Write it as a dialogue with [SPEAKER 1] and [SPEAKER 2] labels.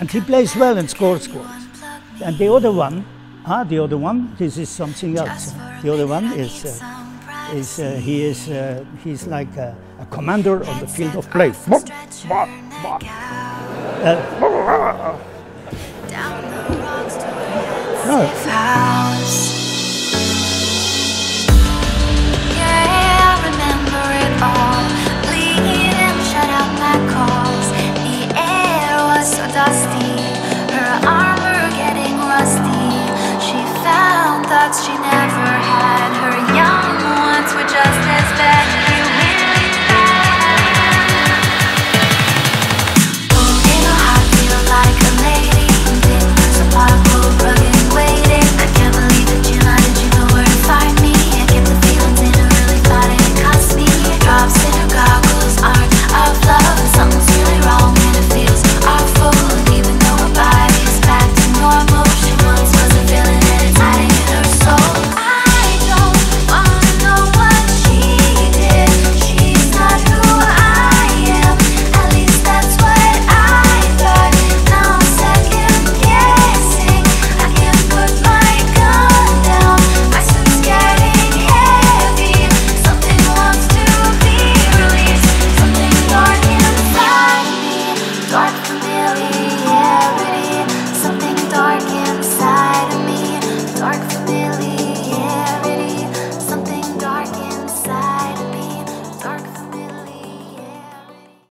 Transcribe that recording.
[SPEAKER 1] And he plays well and scores goals. And the other one, this is something else. The other one he's like a commander on the field of play.
[SPEAKER 2] Dusty, her armor getting rusty. She found that she